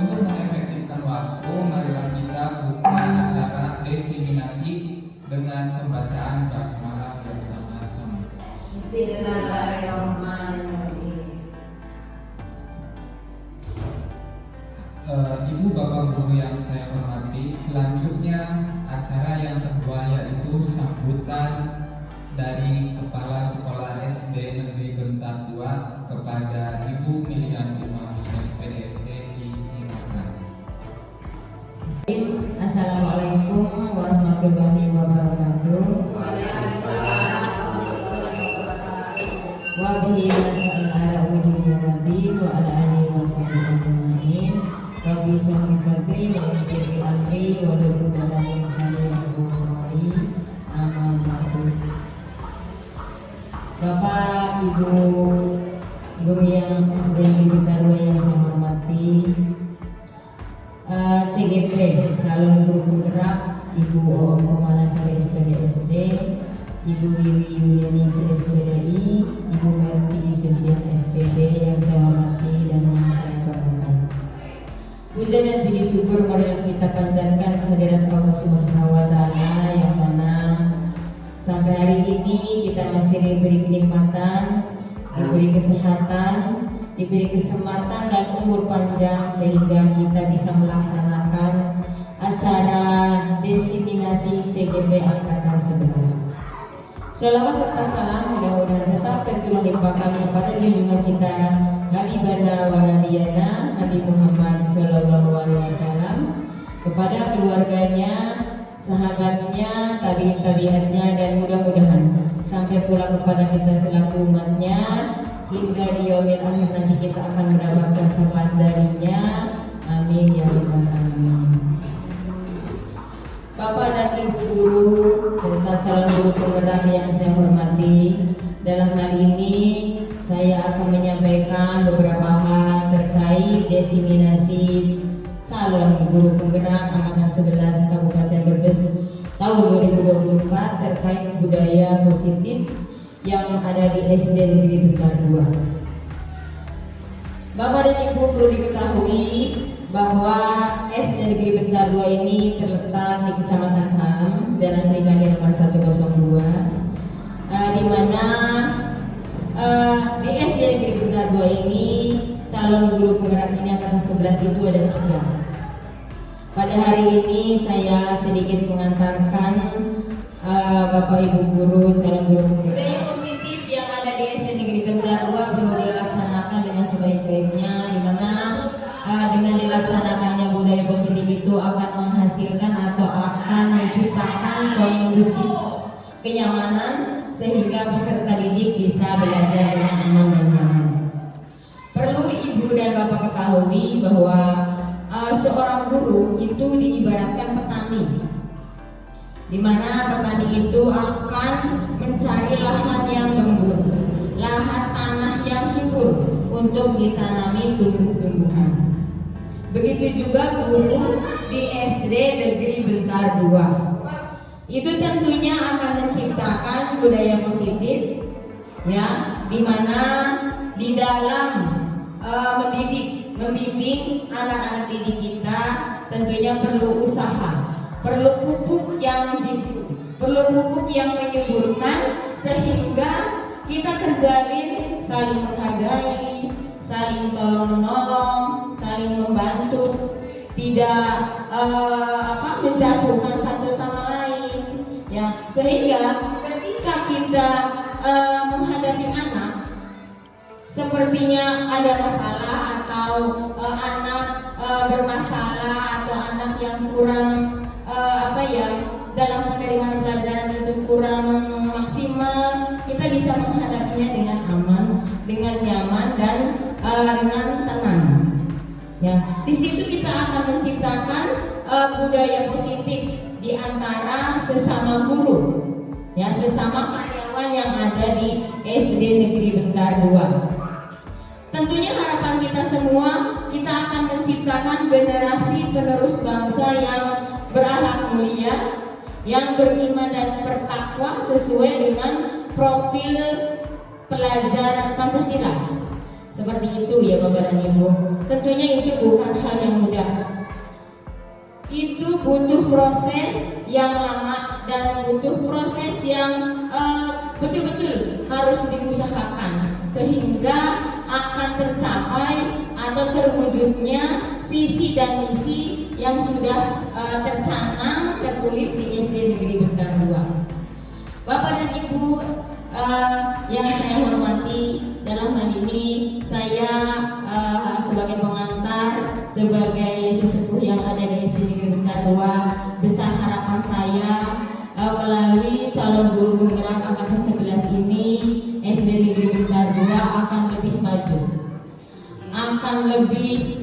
Untuk mengefektifkan waktu, marilah kita buka acara diseminasi dengan pembacaan basmalah bersama-sama. Bismillahirrahmanirrahim. Ibu bapak guru yang saya hormati, selanjutnya acara yang kedua yaitu sambutan dari Kepala Sekolah SD Negeri Bentar 2 kepada Ibu Milian Umami SPDSD, disilakan. Assalamualaikum warahmatullahi wabarakatuh. Wa bihi nasta'in ala umuri waddin wa ala alihi washabihi ajmain. Rabbi shrah sadri wa yassir li amri wa hlul 'uqdatam min lisani yafqahu qawli. Amma ba'du. Bapak Ibu guru yang SD Negeri 2 yang saya hormati, CGP calon guru penggerak Ibu Oom Komalasari SPDSD, Ibu Wiwi Yuliani SPDI, Ibu Merti Susian SPD yang saya hormati dan yang saya banggakan. Puja dan puji syukur marilah kita panjatkan kehadirat Allah Subhanahu wa Ta'ala yang mana sampai hari ini kita masih diberi kenikmatan, diberi kesehatan, diberi kesempatan dan umur panjang sehingga kita bisa melaksanakan acara diseminasi CGP Angkatan 11. Sholawat serta salam mudah-mudahan tetap tercurah limpahkan kepada junjungan kita Habibana wa Nabiyana Nabi Muhammad Sallallahu Alaihi Wasallam, kepada keluarganya, sahabatnya, tabi'in-tabi'atnya, dan mudah-mudahan sampai pula kepada kita selaku umatnya hingga di yaumil akhir nanti kita akan mendapatkan syafaat darinya. Amin ya rabbal alamin. Bapak dan Ibu guru serta calon guru penggerak yang saya hormati, dalam hal ini saya akan menyampaikan beberapa hal terkait diseminasi calon guru penggerak Angkatan 11 Kabupaten Brebes tahun 2024 terkait budaya positif yang ada di SD Negeri Bentar 2. Bapak dan Ibu perlu diketahui bahwa SD Negeri Bentar 2 ini terletak di Kecamatan Salem, Jalan Serikandi nomor 102, di mana di SD Negeri Bentar 2 ini calon guru penggerak ini Angkatan 11 itu ada 3. Pada hari ini saya sedikit mengantarkan Bapak Ibu guru calon guru penggerak. Budaya positif yang ada di SD Negeri Bentar 2 perlu dilaksanakan dengan sebaik-baiknya, di mana dengan dilaksanakannya budaya positif itu akan menghasilkan atau akan menciptakan kondusif kenyamanan sehingga peserta didik bisa belajar dengan aman dan nyaman. Perlu Ibu dan Bapak ketahui bahwa seorang guru itu diibaratkan petani, di mana petani itu akan mencari lahan yang gembur, lahan tanah yang subur untuk ditanami tumbuh-tumbuhan. Begitu juga guru di SD Negeri Bentar 2. Itu tentunya akan menciptakan budaya positif, ya, di mana di dalam mendidik, membimbing anak-anak didik kita tentunya perlu usaha, perlu pupuk yang jitu, perlu pupuk yang menyuburkan sehingga kita terjalin saling menghargai, saling tolong-menolong, saling membantu, tidak menjatuhkan satu sama lain, ya, sehingga ketika kita menghadapi anak sepertinya ada masalah atau anak bermasalah atau anak yang kurang dalam penerimaan pelajaran itu kurang maksimal, kita bisa menghadapinya dengan aman, dengan nyaman dan dengan tenang. Ya, di situ kita akan menciptakan budaya positif di antara sesama guru, ya, sesama karyawan yang ada di SD Negeri Bentar 2. Tentunya harapan kita semua, kita akan menciptakan generasi penerus bangsa yang berakhlak mulia, yang beriman dan bertakwa sesuai dengan profil pelajar Pancasila. Seperti itu ya Bapak dan Ibu. Tentunya itu bukan hal yang mudah. Itu butuh proses yang lama dan butuh proses yang betul-betul harus diusahakan sehingga akan tercapai atau terwujudnya visi dan misi yang sudah tercanang tertulis di SD Negeri Bentar 2. Bapak dan Ibu yang saya hormati, dalam hal ini saya sebagai pengantar, sebagai sesepuh yang ada di SD Negeri Bentar 2, besar harapan saya melalui calon guru penggerak angkatan 11 ini, SD Negeri Bentar 2 akan lebih maju, akan lebih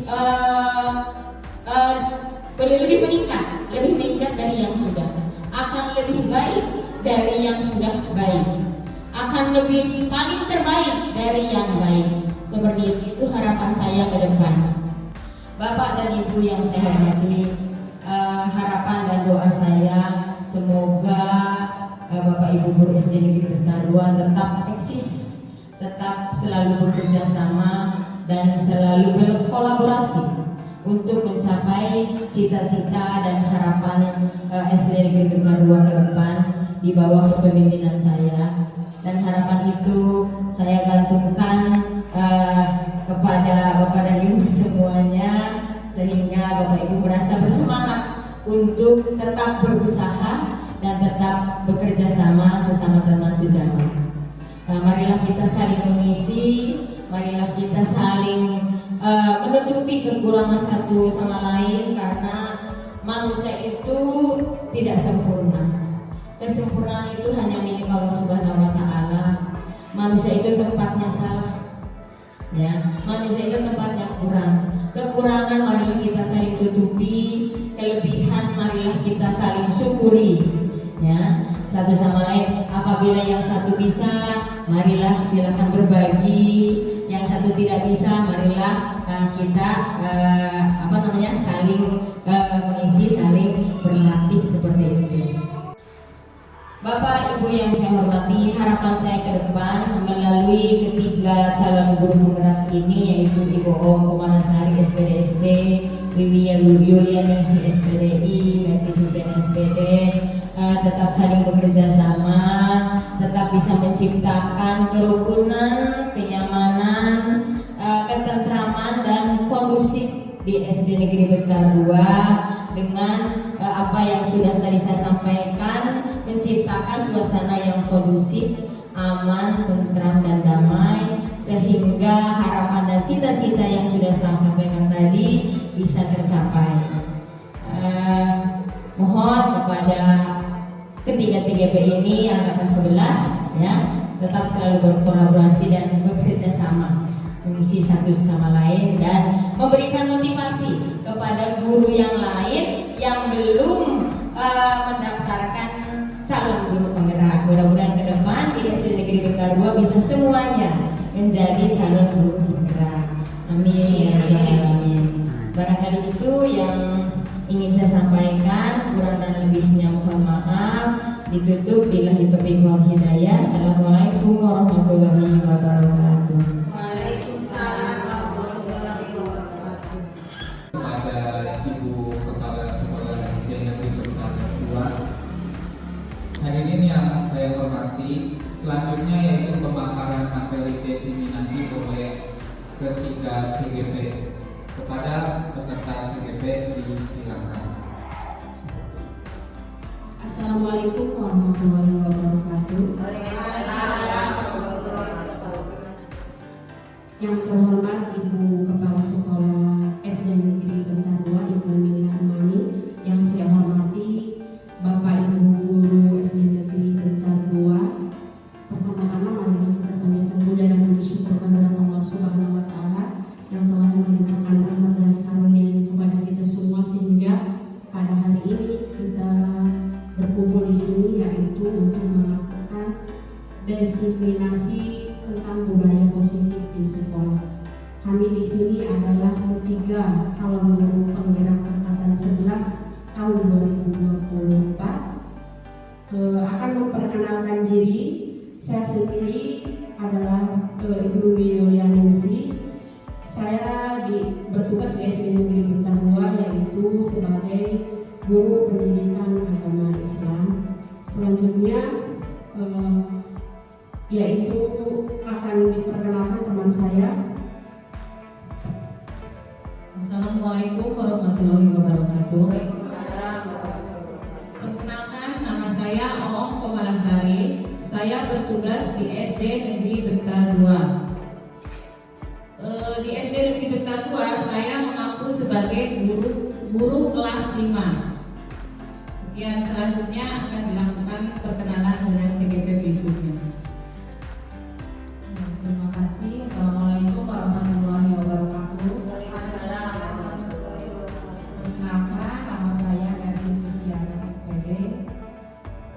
meningkat dari yang sudah, akan lebih baik dari yang sudah baik, akan lebih paling terbaik dari yang baik. Seperti itu harapan saya ke depan. Bapak dan Ibu yang saya hormati, harapan dan doa saya semoga Bapak Ibu guru SD Negeri Bentar 2 tetap eksis, tetap selalu bekerja sama dan selalu berkolaborasi untuk mencapai cita-cita dan harapan SD Negeri Bentar 2 ke depan di bawah kepemimpinan saya. Dan harapan itu saya gantungkan kepada Bapak dan Ibu semuanya, sehingga Bapak Ibu merasa bersemangat untuk tetap berusaha dan tetap bekerja sama sesama teman sejawat. Marilah kita saling mengisi, marilah kita saling menutupi kekurangan satu sama lain, karena manusia itu tidak sempurna. Kesempurnaan itu hanya milik Allah Subhanahu wa Ta'ala. Manusia itu tempatnya salah, ya. Manusia itu tempatnya kurang. Kekurangan marilah kita saling tutupi, kelebihan marilah kita saling syukuri, ya. Satu sama lain. Apabila yang satu bisa, marilah silakan berbagi. Yang satu tidak bisa, marilah kita saling mengisi, saling berlatih seperti itu. Bapak Ibu yang saya hormati, harapan saya ke depan melalui ketiga calon guru penggerak ini, yaitu Ibu Om Kumalasari SPD, Wiwi Yuliani SPDI, Merti Susian SPD, tetap saling bekerja sama, tetap bisa menciptakan kerukunan, kenyamanan, ketentraman dan kondusif di SD Negeri Bentar 2 dengan apa yang sudah tadi saya sampaikan, menciptakan suasana yang kondusif, aman, tentram dan damai, sehingga harapan dan cita-cita yang sudah saya sampaikan tadi bisa tercapai. Mohon kepada ketiga CGP ini angkatan 11 ya, tetap selalu berkolaborasi dan bekerja sama, mengisi satu sama lain dan memberikan motivasi kepada guru yang lain yang belum mendaftarkan calon guru penggerak. Mudah-mudahan ke depan di SD Negeri Bentar 2 bisa semuanya menjadi calon guru penggerak. Amin ya rabbal alamin. Barangkali itu yang ingin saya sampaikan, kurang dan lebihnya mohon maaf. Ditutup billahi taufiq wal hidayah. Assalamualaikum warahmatullahi wabarakatuh. Waalaikumsalam warahmatullahi wabarakatuh. Kepada Ibu Kepala Sekolah SD Negeri Bentar 2, hadirin yang saya hormati, selanjutnya yaitu pemaparan materi diseminasi oleh ketiga CGP. Kepada peserta CGP disilakan. Assalamualaikum warahmatullahi wabarakatuh. Yang terhormat Ibu Kepala Sekolah SD Negeri Bentar 2, Ibu Milia Mami. Yang saya hormati Bapak Ibu Guru SD Negeri Bentar 2. Pertama-tama marilah kita panjatkan puja dan puji syukur kehadirat Allah Subhanahu wa Ta'ala yang telah melimpahkan rahmat dan karunia ini kepada kita semua, sehingga pada hari ini kita berkumpul di sini, yaitu untuk melakukan disiminasi tentang budaya positif di sekolah. Kami di sini adalah ketiga calon guru penggerak angkatan 11 tahun 2024. Akan memperkenalkan diri, Saya sendiri adalah Ibu Yulianingsi. Saya bertugas di SD Negeri Bentar 2, yaitu sebagai guru pendidikan agama Islam. Selanjutnya yaitu akan diperkenalkan teman saya. Assalamualaikum warahmatullahi wabarakatuh. Perkenalkan, nama saya Oom Komalasari. Saya bertugas di SD Negeri Bentar 2. Di SD Negeri Bentar 2 saya mengaku sebagai guru kelas 5. Sekian, selanjutnya akan dilakukan perkenalan dengan CGP berikutnya. Terima kasih. Assalamualaikum warahmatullahi wabarakatuh. Perkenalkan, nama saya Erti Susiana SPD.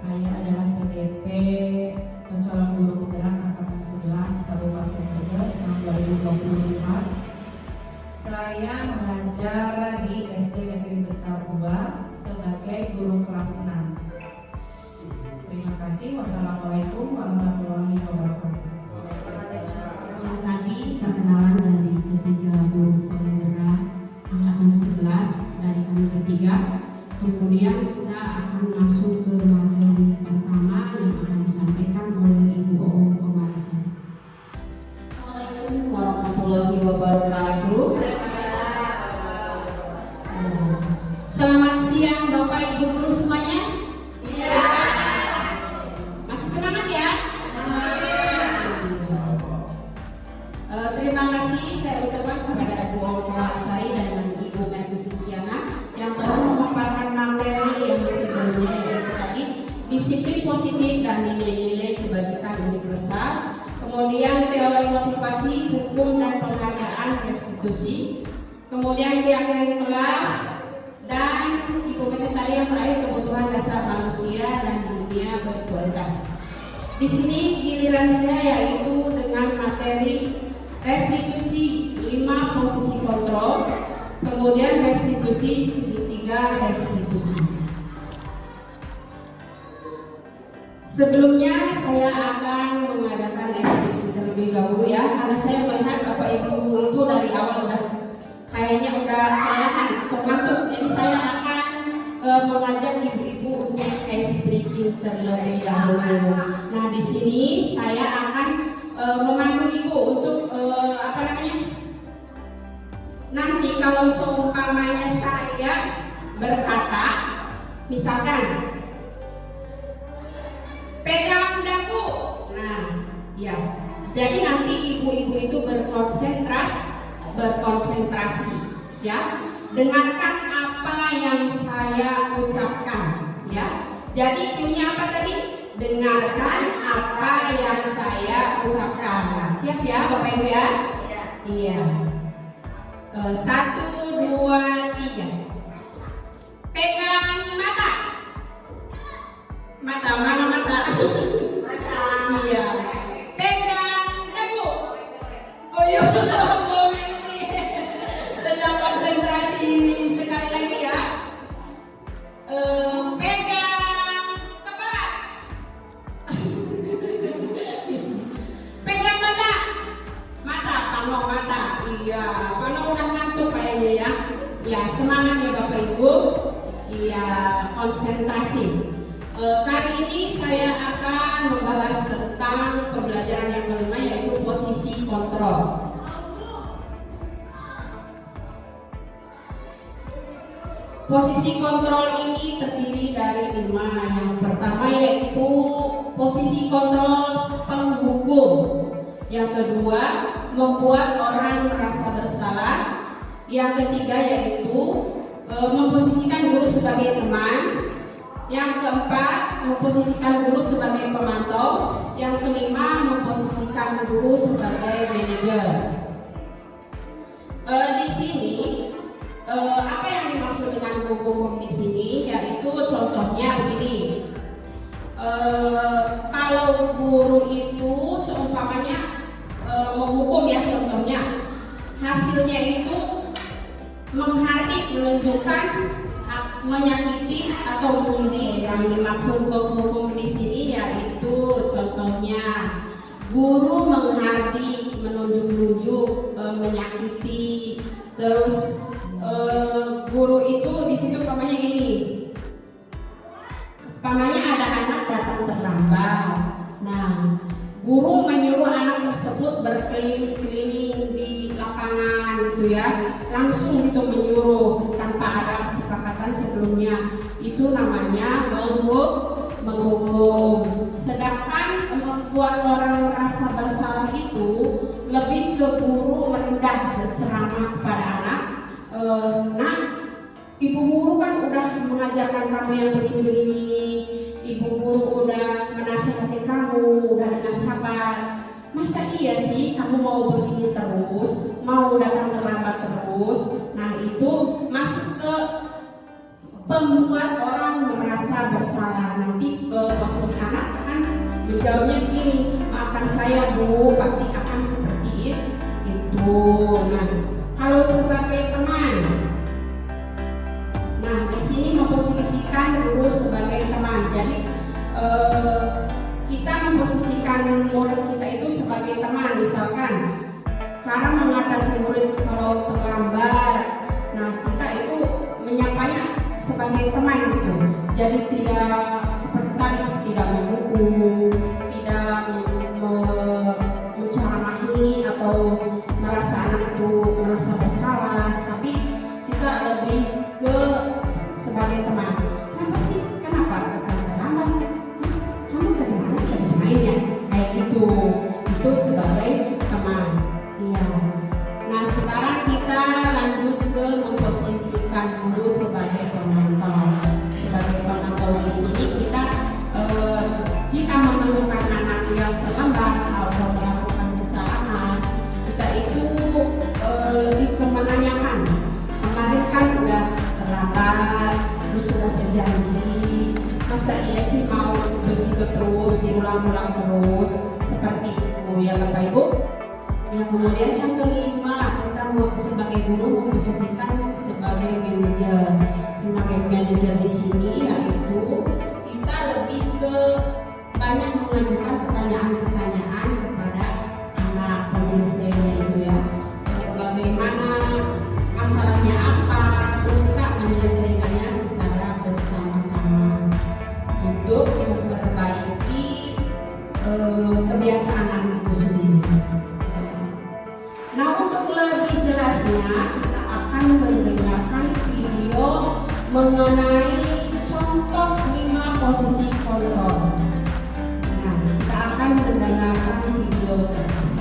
Saya adalah CDP Pencolong Guru Penggerak Angkatan 11 Kabupaten Brebes tahun 2024. Saya mengajar di SD Negeri Bentar 2 sebagai guru kelas 6. Terima kasih. Wassalamualaikum warahmatullahi wabarakatuh. Itulah tadi perkenalan dari ketiga guru penggerak Angkatan 11 dari kami bertiga. Kemudian kita akan masuk ke materi pertama yang akan disampaikan oleh Ibu Oom Komalasari. Assalamualaikum warahmatullahi wabarakatuh. Selamat siang Bapak Ibu guru semuanya. Masih semangat ya? Terima kasih saya ucapkan kepada Ibu Oom Komalasari dan Ibu Merti Susiana yang telah memaparkan materi yang sebelumnya, yaitu tadi disiplin positif dan nilai-nilai kebajikan universal, kemudian teori motivasi, hukum dan penghargaan restitusi, kemudian keyakinan kelas, dan Ibu Merti tadi yang terakhir kebutuhan dasar manusia dan dunia berkualitas. Di sini giliran saya yaitu dengan materi restitusi 5 posisi kontrol, kemudian restitusi segitiga restitusi. Sebelumnya saya akan mengadakan SPT terlebih dahulu ya, karena saya melihat Bapak Ibu itu dari awal kayaknya udah kelelahan atau ngantuk. Jadi saya akan mengajak ibu-ibu untuk ice breaking terlebih dahulu. Nah, di sini saya akan memandu ibu untuk nanti kalau seumpamanya saya berkata, misalkan pegang dagu, nah ya, jadi nanti ibu-ibu itu berkonsentrasi ya, dengarkan apa yang saya ucapkan ya. Jadi punya apa tadi? Dengarkan apa yang saya ucapkan. Siap ya Bapak Ibu ya? Iya. 1, 2, 3. Pegang mata. Mana mata? Iya. Pegang dagu. Oh iya, boleh nih. Sedang konsentrasi sekali lagi ya. Pegang kepala. Pegang mata. Panong mata. Iya, Panong udah ngantuk kayaknya ya. Ya, semangat ya Bapak Ibu. Iya, konsentrasi. Kali ini saya akan membahas tentang pembelajaran yang kelima, yaitu posisi kontrol. Posisi kontrol ini terdiri dari 5. Yang pertama yaitu posisi kontrol penghukum. Yang kedua, membuat orang merasa bersalah. Yang ketiga yaitu memposisikan guru sebagai teman. Yang keempat, memposisikan guru sebagai pemantau. Yang kelima, memposisikan guru sebagai manajer. Di sini apa yang dimaksud dengan menghukum di sini, yaitu contohnya begini. Kalau guru itu seumpamanya menghukum ya, contohnya hasilnya itu menghadik, menunjukkan menyakiti atau menyindir. Yang dimaksud hukum di sini yaitu contohnya guru menghardik, menunjuk-nunjuk, menyakiti. Terus guru itu di situ umpamanya gini, umpamanya ada anak datang terlambat. Nah, guru menyuruh anak tersebut berkeliling-keliling di lapangan gitu ya, langsung itu menyuruh tanpa ada kesepakatan sebelumnya. Itu namanya menghukum. Sedangkan membuat orang merasa bersalah itu lebih ke guru merendah, berceramah kepada anak. Nah, ibu guru kan udah mengajarkan kamu yang begini-begini, ibu guru udah menasihati kamu, udah dengan sabar. Masa iya sih kamu mau begini terus, mau datang terlambat terus? Nah, itu masuk ke membuat orang merasa bersalah. Nanti posisi anak akan menjawabnya begini, maafkan saya bu, pasti akan seperti itu. Nah, kalau sebagai teman, nah di sini memposisikan guru sebagai teman. Jadi kita memposisikan murid kita itu sebagai teman. Misalkan cara mengatasi murid kalau terlambat, nah kita itu menyapanya sebagai teman gitu. Jadi tidak seperti tadi, tidak menghukum, tidak menceramahi atau merasa anak itu merasa bersalah, tapi kita lebih ke sebagai teman. Kenapa sih? Kenapa datang terlambat? Kamu dari mana sih habis mainnya? Kayak gitu. Itu sebagai teman. Iya. Nah, sekarang kita lanjut ke memposisikan guru sebagai penonton. Sebagai penonton di sini kita jika menemukan anak yang terlambat atau melakukan kesalahan, kita itu lebih ke menanyakan. Kemarin kan udah terlambat, terus sudah berjanji, masa iya sih mau begitu terus, diulang-ulang terus seperti itu ya Bapak Ibu. Ya, kemudian yang kelima, kita sebagai guru memposisikan sebagai manajer. Sebagai manajer di sini yaitu kita lebih ke banyak mengajukan pertanyaan-pertanyaan kepada anak, penyelesaiannya itu ya. Bagaimana masalahnya apa, terus kita menyelesaikannya secara bersama-sama untuk memperbaiki kebiasaan anak itu sendiri. Nah, untuk lebih jelasnya kita akan mendengarkan video mengenai contoh 5 posisi kontrol. Nah, kita akan mendengarkan video tersebut.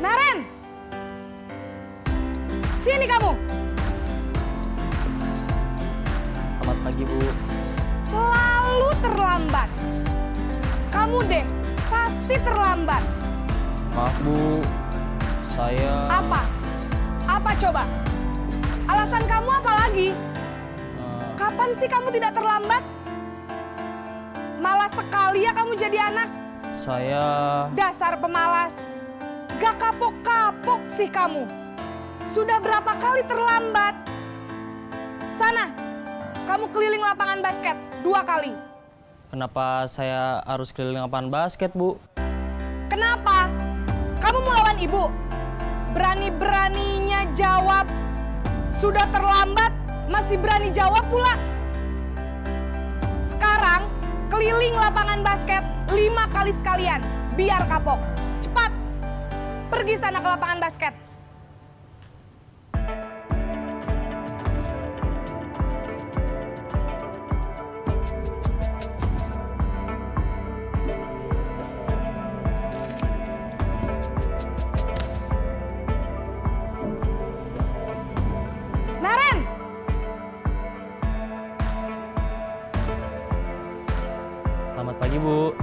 Naren! Sini kamu! Selamat pagi, Bu. Selalu terlambat. Kamu deh, pasti terlambat. Maaf, Bu. Saya... Apa? Apa coba? Alasan kamu apa lagi? Kapan sih kamu tidak terlambat? Malas sekali ya kamu jadi anak. Saya... Dasar pemalas. Gak kapok-kapok sih kamu. Sudah berapa kali terlambat? Sana, kamu keliling lapangan basket 2 kali. Kenapa saya harus keliling lapangan basket, Bu? Kenapa? Kamu mau lawan ibu? Berani-beraninya jawab. Sudah terlambat, masih berani jawab pula. Sekarang, keliling lapangan basket 5 kali sekalian. Biar kapok. Cepat, pergi sana ke lapangan basket. Naren! Selamat pagi, Bu.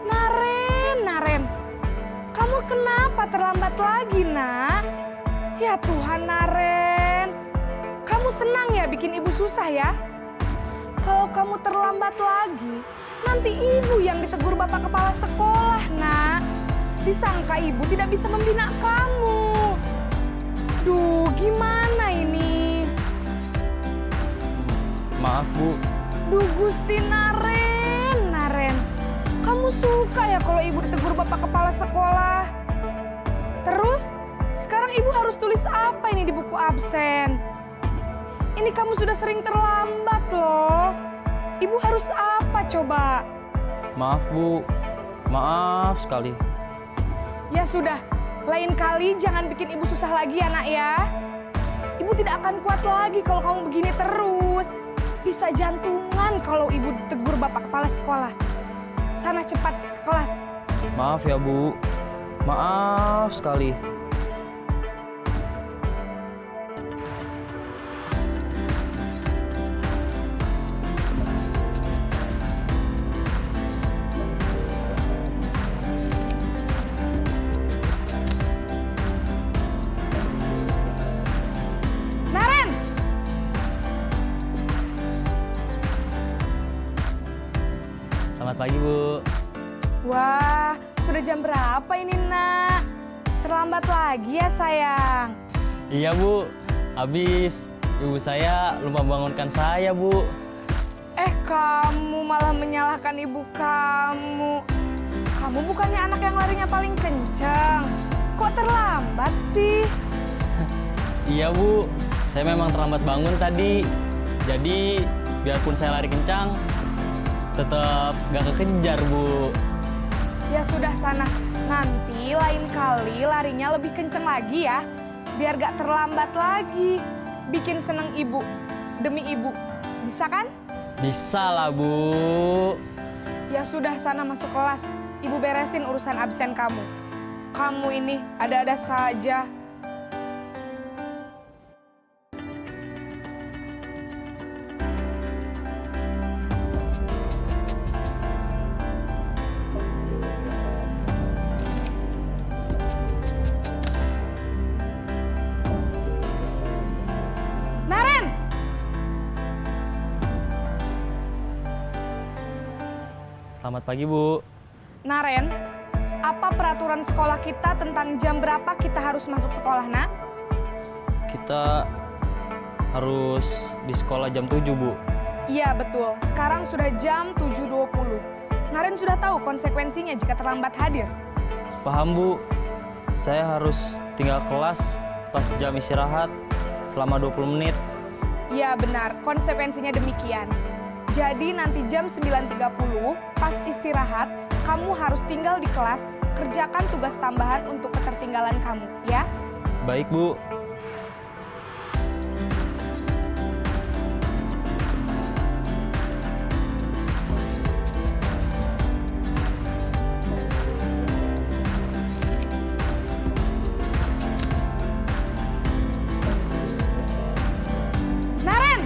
Naren, Naren. Kamu kenapa malah terlambat lagi, Nak. Ya Tuhan, Naren. Kamu senang ya bikin ibu susah ya? Kalau kamu terlambat lagi, nanti ibu yang ditegur bapak kepala sekolah, Nak. Disangka ibu tidak bisa membina kamu. Duh, gimana ini? Maaf, Bu. Duh, Gusti Naren, Naren. Kamu suka ya kalau ibu ditegur bapak kepala sekolah? Terus, sekarang ibu harus tulis apa ini di buku absen? Ini kamu sudah sering terlambat loh. Ibu harus apa coba? Maaf, Bu. Maaf sekali. Ya sudah, lain kali jangan bikin ibu susah lagi ya, Nak ya. Ibu tidak akan kuat lagi kalau kamu begini terus. Bisa jantungan kalau ibu ditegur bapak kepala sekolah. Sana cepat ke kelas. Maaf ya, Bu. Maaf sekali. Naren! Selamat pagi, Bu. Wah, sudah jam berapa ini, Nak? Terlambat lagi ya, sayang. Iya, Bu. Habis ibu saya lupa bangunkan saya, Bu. Kamu malah menyalahkan ibu kamu. Kamu bukannya anak yang larinya paling kencang. Kok terlambat sih? Iya, Bu. Saya memang terlambat bangun tadi. Jadi, biarpun saya lari kencang, tetap gak kekejar, Bu. Ya sudah sana, nanti lain kali larinya lebih kenceng lagi ya. Biar gak terlambat lagi. Bikin seneng ibu, demi ibu. Bisa kan? Bisa lah, Bu. Ya sudah sana masuk kelas. Ibu beresin urusan absen kamu. Kamu ini ada-ada saja. Naren! Selamat pagi, Bu. Naren, apa peraturan sekolah kita tentang jam berapa kita harus masuk sekolah, Nak? Kita harus di sekolah jam 7, Bu. Iya, betul. Sekarang sudah jam 7.20. Naren sudah tahu konsekuensinya jika terlambat hadir. Paham, Bu. Saya harus tinggal kelas pas jam istirahat selama 20 menit. Iya, benar. Konsekuensinya demikian. Jadi nanti jam 9.30 pas istirahat, kamu harus tinggal di kelas, kerjakan tugas tambahan untuk ketertinggalan kamu, ya? Baik, Bu. Naren!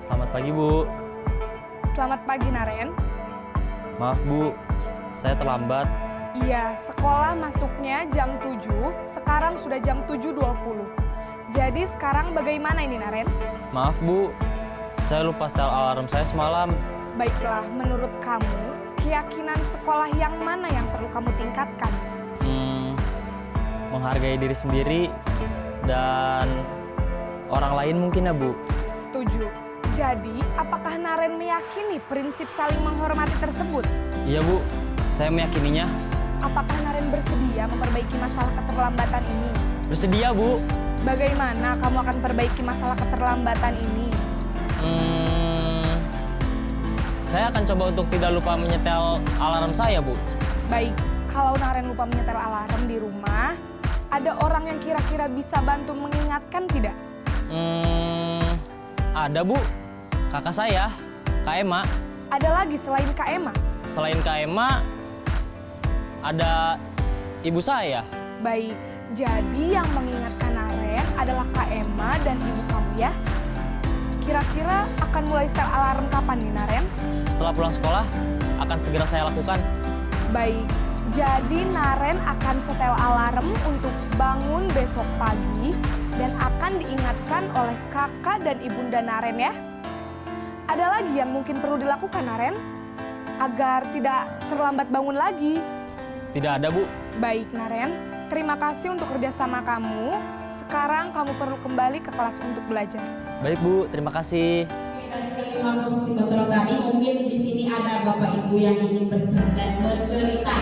Selamat pagi, Bu. Selamat pagi, Naren. Maaf, Bu. Saya terlambat. Iya, sekolah masuknya jam 7, sekarang sudah jam 7.20. Jadi sekarang bagaimana ini, Naren? Maaf, Bu. Saya lupa setel alarm saya semalam. Baiklah, menurut kamu, keyakinan sekolah yang mana yang perlu kamu tingkatkan? Menghargai diri sendiri dan orang lain mungkin ya, Bu. Setuju. Jadi, apakah Naren meyakini prinsip saling menghormati tersebut? Iya, Bu. Saya meyakininya. Apakah Naren bersedia memperbaiki masalah keterlambatan ini? Bersedia, Bu. Bagaimana kamu akan perbaiki masalah keterlambatan ini? Saya akan coba untuk tidak lupa menyetel alarm saya, Bu. Baik, kalau Naren lupa menyetel alarm di rumah, ada orang yang kira-kira bisa bantu mengingatkan tidak? Ada, Bu. Kakak saya, Kak Emma. Ada lagi selain Kak Emma? Selain Kak Emma, ada ibu saya. Baik, jadi yang mengingatkan Naren adalah Kak Emma dan ibu kamu ya. Kira-kira akan mulai setel alarm kapan nih Naren? Setelah pulang sekolah, akan segera saya lakukan. Baik, jadi Naren akan setel alarm untuk bangun besok pagi dan akan diingatkan oleh kakak dan ibunda Naren ya. Ada lagi yang mungkin perlu dilakukan Naren? Agar tidak terlambat bangun lagi. Tidak ada, Bu. Baik Naren, terima kasih untuk kerjasama kamu. Sekarang kamu perlu kembali ke kelas untuk belajar. Baik, Bu. Terima kasih. Dari kelima posisi kontrol tadi, mungkin di sini ada Bapak Ibu yang ingin bercerita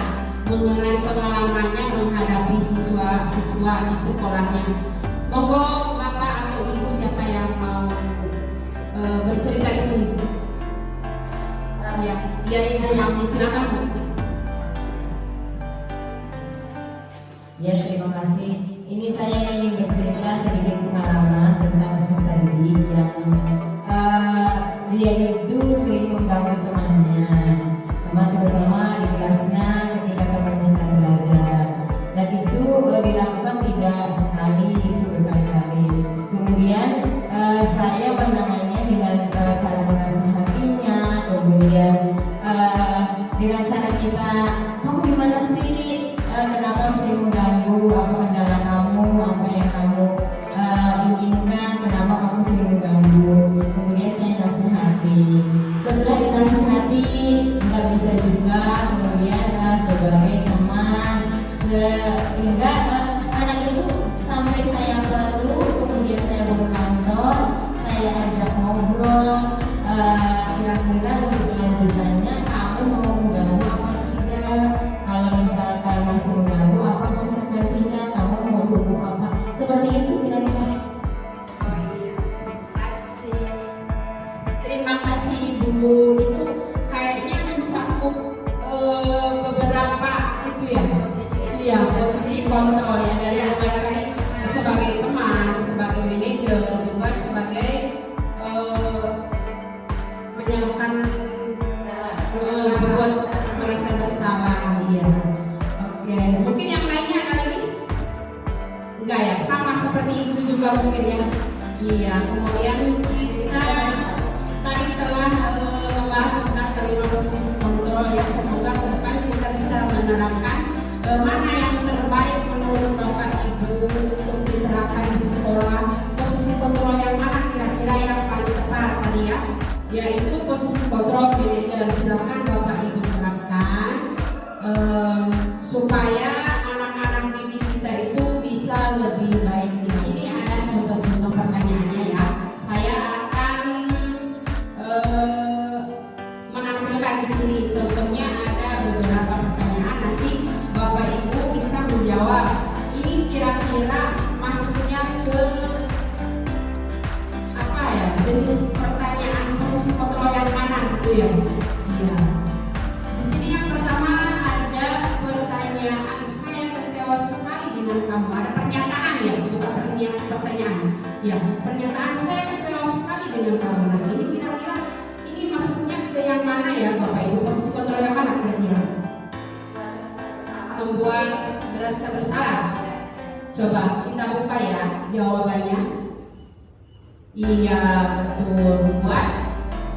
mengenai pengalamannya menghadapi siswa-siswa di sekolahnya. Monggo Bapak atau Ibu siapa yang mau bercerita di sini? Ya Ibu Mami, silakan Bu. Ya, terima kasih. Ini saya ingin bercerita sedikit pengalaman tentang peserta didik yang dia itu sering mengganggu temannya, terutama di kelasnya ketika temannya sedang belajar. Dan itu dilakukan tidak sekali, itu berkali-kali. Kemudian saya menamainya dengan cara menasihatinya, kemudian dengan cara kita, kamu gimana sih? Kenapa sering mengganggu? Apa kendala kamu? Apa yang kamu inginkan? Kenapa kamu sering mengganggu? Kemudian saya nasihati. Setelah dinasihati nggak bisa juga, kemudian sebagai teman, sehingga anak itu sampai saya peluk, kemudian saya bawa ke kantor, saya ajak ngobrol. Kira-kira untuk kelanjutannya kamu mau mengganggu apa tidak? Kalau misalkan masih mengganggu, apa konsekuensinya? Kamu mau hukum apa? Seperti itu kira-kira. Terima kasih Ibu. Itu kayaknya mencakup beberapa itu ya. Iya, posisi kontrol ya, dari mulai tadi sebagai teman, sebagai manajer, juga sebagai menyalahkan berbuat merasa bersalah. Iya. Oke, mungkin yang lainnya ada lagi? Enggak ya, sama seperti itu juga mungkin ya. Iya, kemudian kita tadi telah membahas tentang kelima posisi kontrol ya. Semoga ke depan kita bisa menerapkan mana yang terbaik menurut Bapak Ibu untuk diterapkan di sekolah. Posisi kontrol yang mana kira-kira yang paling tepat tadi ya, yaitu posisi kontrol manajer. Silakan Bapak Ibu terapkan supaya anak-anak didik kita itu bisa lebih baik. Di sini ada contoh-contoh pertanyaannya ya. Saya akan menampilkan di sini contohnya, ada beberapa pertanyaan, nanti Bapak Ibu bisa menjawab. Ini kira-kira masuknya ke apa ya, jenis pertanyaan posisi kontrol yang mana gitu ya. Iya. Di sini yang pertama ada pertanyaan, saya kecewa sekali dengan kamu. Ada pernyataan ya, bukan pertanyaan. Ya, pernyataan saya kecewa sekali dengan kamu. Nah, ini kira-kira ini masuknya ke yang mana ya Bapak Ibu? Posisi kontrol yang mana kira-kira? Membuat merasa bersalah. Coba kita buka ya jawabannya. Iya, betul, membuat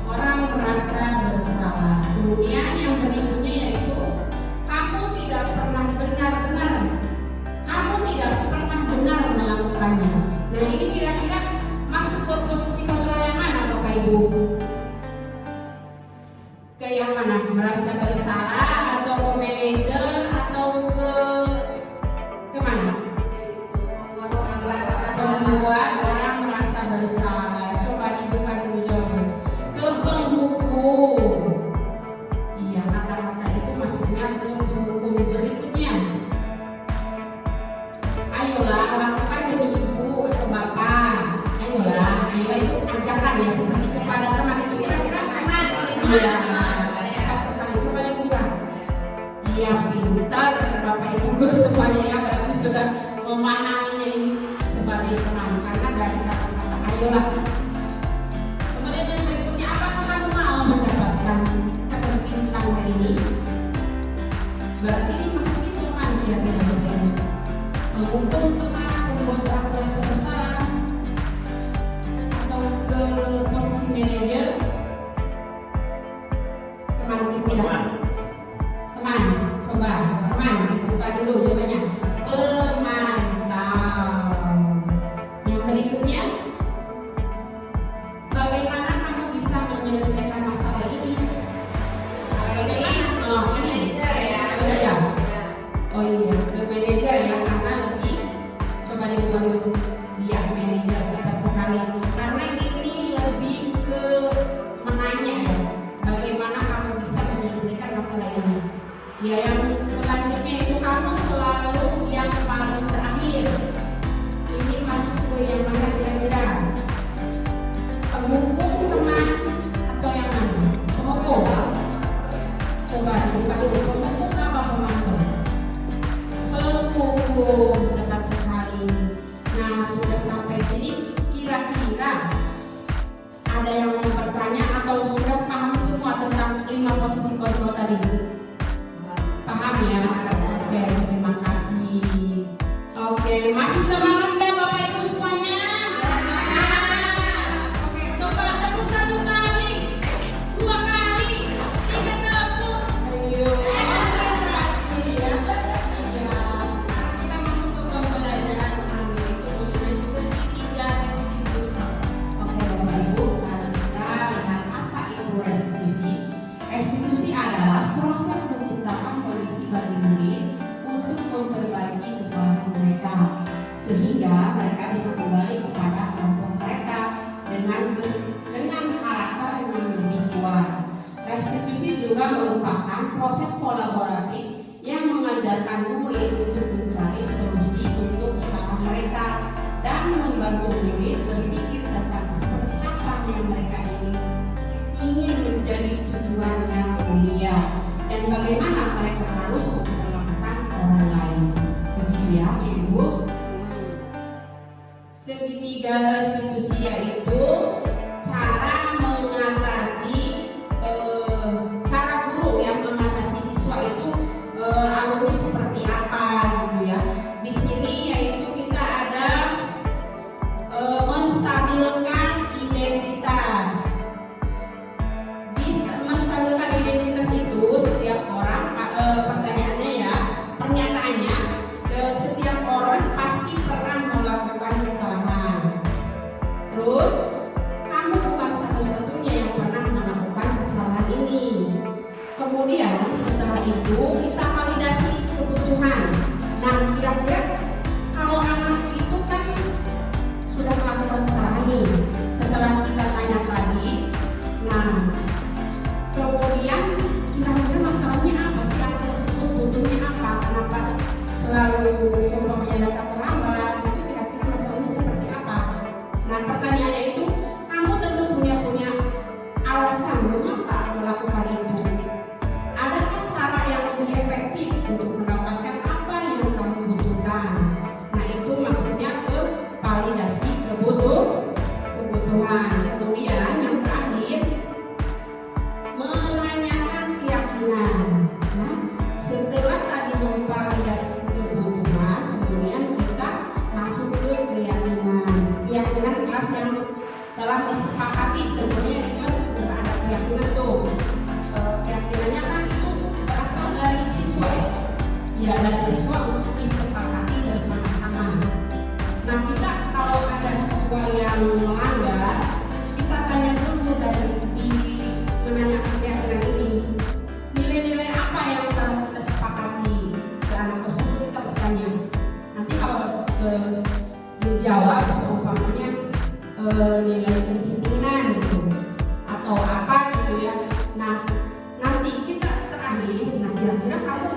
orang merasa bersalah. Kemudian yang berikutnya yaitu kamu tidak pernah benar melakukannya. Nah, ini kira-kira masuk ke posisi kontrol yang mana Bapak Ibu? Ke yang mana? Merasa bersalah atau ke manajer atau ke mana? Membuat orang merasa bersalah. Coba dibuka dulu jawaban. Ke penghukum. Iya, kata-kata itu masuknya ke penghukum. Berikutnya, ayolah lakukan demi ibu atau bapak. Ayolah itu ajakan ya, seperti kepada teman. Itu kira-kira iya, tepat sekali. Coba dibuka. Iya, pintar Bapak Ibu guru semuanya ya, berarti sudah memahaminya ini sebagai teman karena dari kata-kata ayolah. Kemudian yang berikutnya, apakah kamu mau mendapatkan stiker bintang hari ini? Berarti ini masuknya ke mana kira-kira Bapak Ibu? Menghukum teman, membuat orang merasa bersalah, atau ke tidak? Teman, coba teman dibuka dulu jawabannya. Pemantau. Yang berikutnya, bagaimana kamu bisa menyelesaikan masalah ini? Bagaimana? Oh iya, ke manajer ya, karena lebih coba dibuka dulu. Iya, manajer tepat sekali. Karena ini lebih ke menanya ya, bagaimana kamu bisa menyelesaikan masalah ini. Ya, yang selanjutnya itu kamu selalu yang paling terakhir. Ini masuk ke yang mana kira-kira? Penghukum, teman, atau yang mana? Penghukum. Coba dibuka dulu, penghukum apa pemantau? Penghukum, tepat sekali. Nah, sudah sampai sini kira-kira ada yang mau bertanya atau sudah paham semua tentang 5 posisi kontrol tadi? Paham ya? Oke, terima kasih. Oke, masih semangat nggak Bapak Ibu semuanya? Semangat. Oke, coba tepuk 1 kali, 2 kali, 3 tepuk. Ayo, konsentrasi ya. Iya, sekarang kita masuk ke pembelajaran yaitu mengenai segitiga restitusi. Oke, Bapak Ibu, sekarang kita lihat apa itu restitusi. Restitusi adalah proses menciptakan kondisi bagi murid untuk memperbaiki kesalahan mereka sehingga mereka bisa kembali kepada kelompok mereka dengan karakter yang lebih kuat. Restitusi juga merupakan proses kolaboratif yang mengajarkan murid untuk mencari solusi untuk kesalahan mereka dan membantu murid berpikir tentang seperti apa yang mereka ingin menjadi tujuan yang mulia dan bagaimana mereka harus memperlakukan orang lain. Begitu ya, Ibu. Segitiga restitusi yaitu cara mengatasi cara guru yang mengatasi siswa itu alurnya seperti apa gitu ya. Di sini yaitu kita ada menstabilkan identitas. Menstabilkan identitas itu setiap orang pertanyaannya ya, pernyataannya setiap orang pasti pernah melakukan kesalahan. Terus kamu bukan satu-satunya yang pernah melakukan kesalahan ini. Kemudian setelah itu kita validasi kebutuhan. Nah, kira-kira kalau anak itu kan sudah melakukan kesalahan ini, setelah kita tanya tadi, nah kemudian kira-kira masalahnya apa sih, anak tersebut butuhnya apa, kenapa selalu semuanya datang terlambat, itu kira-kira masalahnya seperti apa. Nah, pertanyaannya itu kamu tentu punya alasan mengapa melakukan itu. Adakah cara yang lebih efektif untuk mendapatkan apa yang kamu butuhkan? Nah, itu maksudnya ke validasi kebutuhan. Kemudian yang terakhir, menanyakan keyakinan. Nah, setelah tadi memvalidasi kebutuhan, kemudian kita masuk ke keyakinan. Keyakinan kelas yang telah disepakati, sebenarnya di kelas sudah ada keyakinan tuh. Keyakinannya kan itu berasal dari siswa ya. Ya, dari siswa untuk disepakati bersama-sama. Nah, kita kalau ada siswa yang melanggar, kita tanya dulu dari menanyakan keyakinan ini, nilai-nilai apa yang telah kita sepakati ke anak tersebut, kita bertanya. Nanti kalau menjawab seumpamanya nilai kedisiplinan gitu atau apa gitu ya. Nah, nanti kita terakhir, nah kira-kira kamu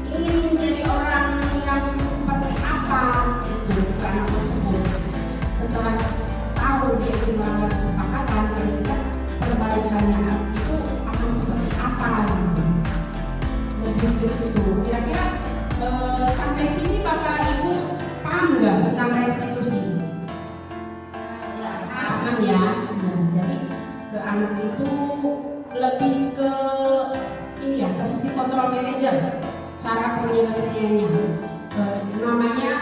ingin menjadi orang yang seperti apa itu ke anak tersebut. Setelah tahu dia ingin melanggar kesepakatan, kira-kira perbaikannya itu akan seperti apa gitu. Lebih ke situ. Kira-kira sampai sini Bapak Ibu paham nggak tentang restitusi? Paham ya? Ya, jadi ke anak itu lebih ke ini ya, posisi kontrol manager, cara penyelesaiannya. Namanya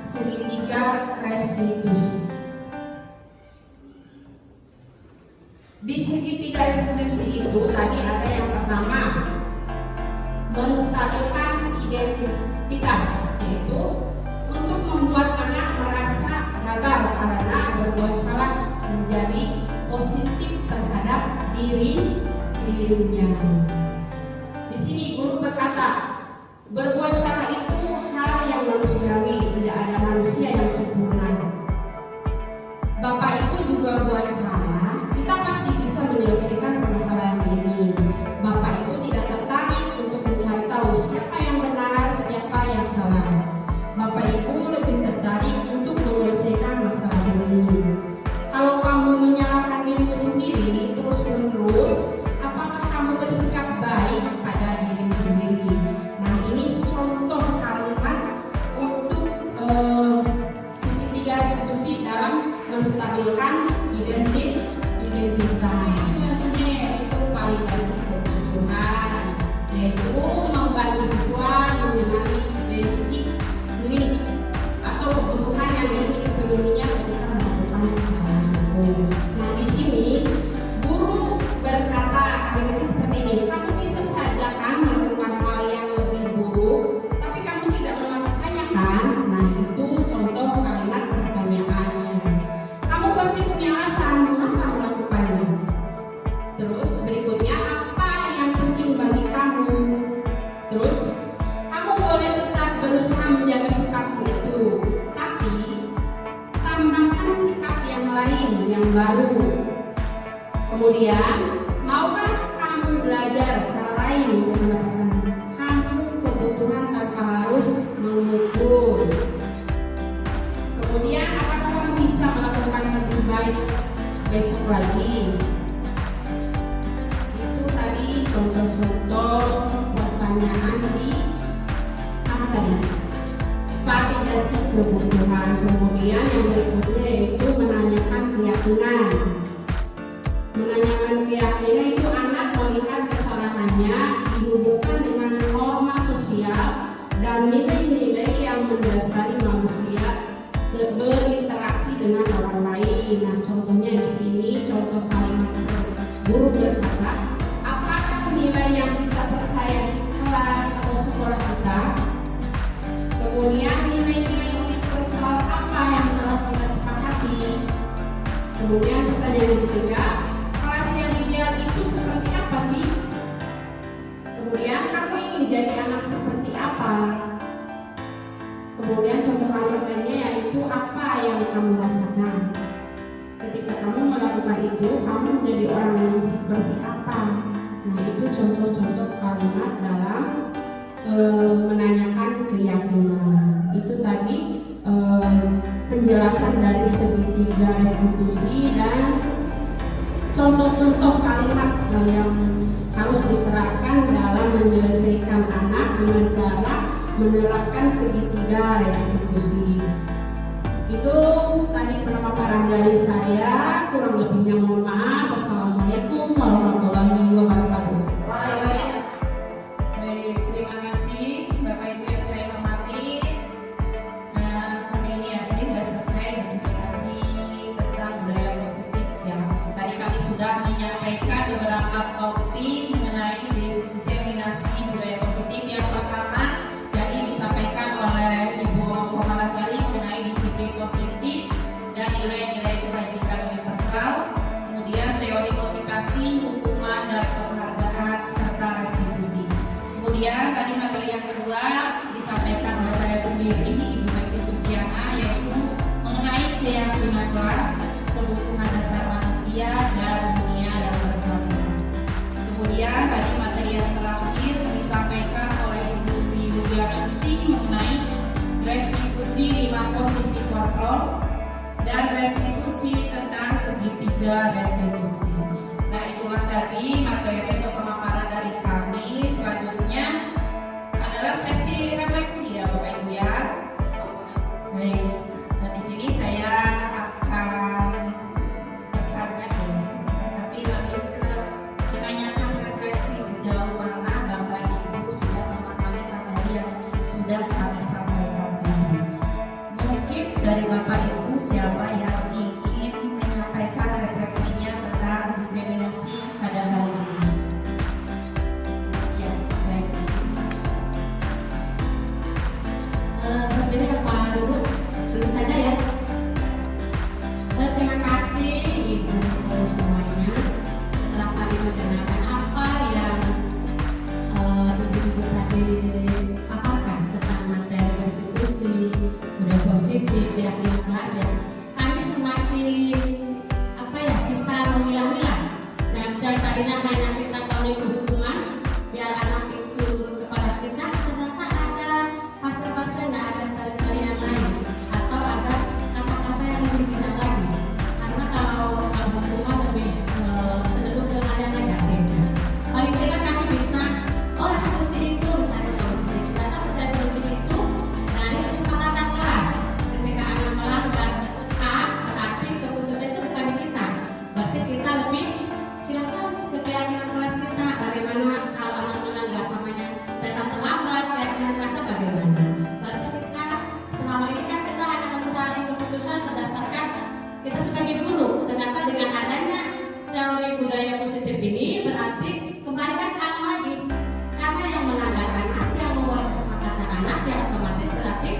segitiga restitusi. Di segitiga restitusi itu tadi ada yang pertama menstabilkan identitas, yaitu untuk membuat anak merasa gagal karena berbuat salah menjadi positif terhadap dirinya. Di sini guru berkata, berbuat salah itu hal yang manusiawi, tidak ada manusia yang sempurna. Bapak Ibu juga buat salah, kita pasti bisa menyelesaikan permasalahan ini. Bapak Ibu tidak tertarik untuk mencari tahu siapa yang benar, siapa yang salah. Bapak Ibu lebih tertarik untuk menyelesaikan masalah ini. Kalau kamu menyalahkan dirimu sendiri terus-menerus, apakah kamu bersikap baik pada dirimu sendiri? Nah, ini contoh kalimat untuk segitiga restitusi dalam menstabilkan identitas. Selanjutnya yaitu validasi kebutuhan, yaitu membantu siswa mengenali basic need atau kebutuhan yang ingin dipenuhinya ketika melakukan kesalahan itu. Nah, di sini guru berkata kalimatnya seperti ini, kamu bisa saja kan melakukan hal yang lebih buruk, tapi kamu tidak melakukannya kan? Nah, itu contoh kalimat pertanyaannya. Kamu pasti punya alasan mengapa melakukannya. Terus berikutnya, apa yang penting bagi kamu? Terus, kamu boleh tetap berusaha menjaga sikapmu itu, tapi tambahkan sikap yang lain, yang baru. Kemudian, maukah kamu belajar cara lain untuk mendapatkan kamu kebutuhan tanpa harus mengukur? Kemudian, apakah kamu bisa melakukan lebih baik besok lagi? Itu tadi contoh-contoh pertanyaan di apa tadi? Validasi kebutuhan. Kemudian yang berikutnya yaitu menanyakan keyakinan. Menanyakan keyakinan itu anak melihat kesalahannya dihubungkan dengan norma sosial dan nilai-nilai yang mendasari manusia berinteraksi dengan orang lain. Nah, contohnya di sini contoh kalimat guru berkata, apakah nilai yang kita percaya di kelas atau sekolah kita? Kemudian nilai-nilai universal apa yang telah kita sepakati? Kemudian pertanyaan yang ketiga, kelas yang ideal itu seperti apa sih? Kemudian kamu ingin jadi anak seperti apa? Kemudian contoh kalimat lainnya yaitu apa yang kamu rasakan? Ketika kamu melakukan itu, kamu menjadi orang yang seperti apa? Nah, itu contoh-contoh kalimat dalam menanyakan keyakinan. Itu tadi penjelasan dari segitiga restitusi dan contoh-contoh kalimat yang harus diterapkan dalam menyelesaikan anak dengan cara menerapkan segitiga restitusi. Itu tadi pemaparan dari saya, kurang lebihnya mohon maaf. Wassalamualaikum warahmatullahi wabarakatuh. Baik, terima kasih Bapak Ibu yang saya hormati. Ini sudah selesai klasifikasi tentang budaya positif ya. Tadi kami sudah menyampaikan beberapa topik mengenai diseminasi budaya positif. Yang pertama, jadi disampaikan oleh Ibu Komalasari mengenai disiplin positif dan nilai-nilai kebajikan universal. Kemudian teori motivasi, hukuman dan penghargaan serta restitusi. Kemudian tadi materi yang kedua disampaikan oleh saya sendiri, Ibu Negeri Susiana, yaitu mengenai keyakinan kelas, kebutuhan dasar manusia dan dunia yang berkualitas. Kemudian tadi materi yang terakhir disampaikan oleh Ibu Widianingsih mengenai restitusi 5 posisi kontrol dan restitusi tentang segitiga restitusi. Nah, itulah tadi materi atau pemaparan dari kami. Selanjutnya adalah sesi refleksi ya Bapak Ibu ya. Baik, nah di sini saya akan bertanya tapi lebih ke menanyakan refleksi sejauh mana Bapak Ibu sudah memahami materi yang sudah kami sampaikan tadi. Mungkin dari Bapak Ibu siapa yang ingin menyampaikan refleksinya tentang diseminasi pada hari ini? Ya, baik. dipaparkan tentang materi restitusi, budaya positif, keyakinan kelas ya. Kami semakin bisa memilah-milah dan tadinya hanya kita tahu itu hukuman biar anak itu kepada kita, ternyata ada fase-fase, ada tarian lain atau ada kata-kata yang lebih bijak lagi, karena kalau hukuman lebih cenderung ke hal yang negatif. Paling tidak kami bisa restitusi itu mencari solusi, karena mencari solusi itu dari kesepakatan kelas. Ketika anak melanggar A, berarti keputusan itu bukan di kita, berarti kita lebih silakan ke keyakinan kelas kita. Bagaimana kalau anak melanggar datang terlambat, keyakinan kelas bagaimana? Berarti kita selama ini kan kita hanya mencari keputusan berdasarkan kita sebagai guru. Ternyata dengan adanya teori budaya positif ini berarti kembalikan ke anak lagi, karena yang melanggar anak, yang membuat kesepakatan anak, ya otomatis berarti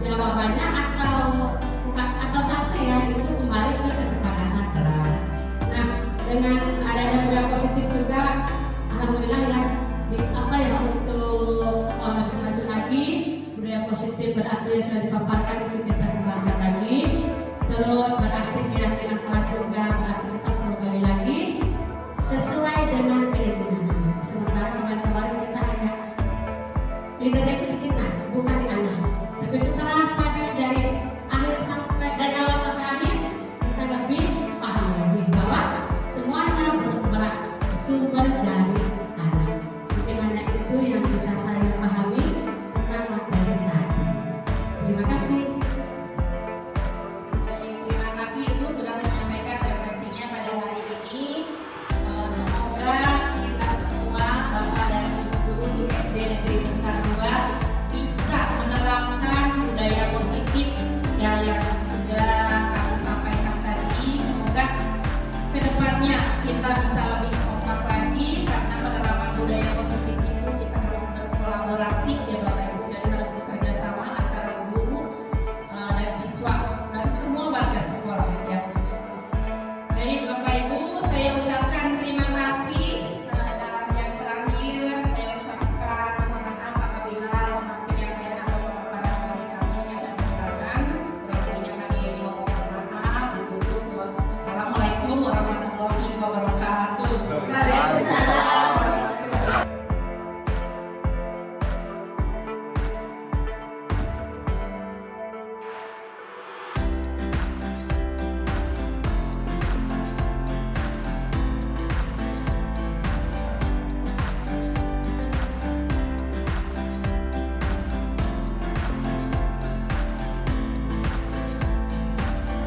jawabannya atau sanksi ya itu kembali ke kesepakatan kelas. Nah, dengan adanya budaya positif juga, alhamdulillah ya, untuk sekolah lebih maju lagi. Budaya positif berarti yang sudah dipaparkan itu kita kembangkan lagi. Terus berarti keyakinan kelas juga berarti kita perlu gali lagi sesuai dengan keinginan anak. Sementara kemarin kita hanya leadernya itu di kita, bukan di anak. Tapi setelah tadi dari awal sampai akhir, kita lebih paham lagi bahwa semuanya bersumber dari anak. Mungkin hanya itu yang bisa saya pahami tentang materi tadi. Terima kasih. Baik, terima kasih Ibu sudah menyampaikan refleksinya pada hari ini. Semoga kita semua, Bapak dan Ibu guru di SD Negeri Bentar 2 bisa menerapkan budaya positif yang sudah kami sampaikan tadi. Semoga kedepannya kita bisa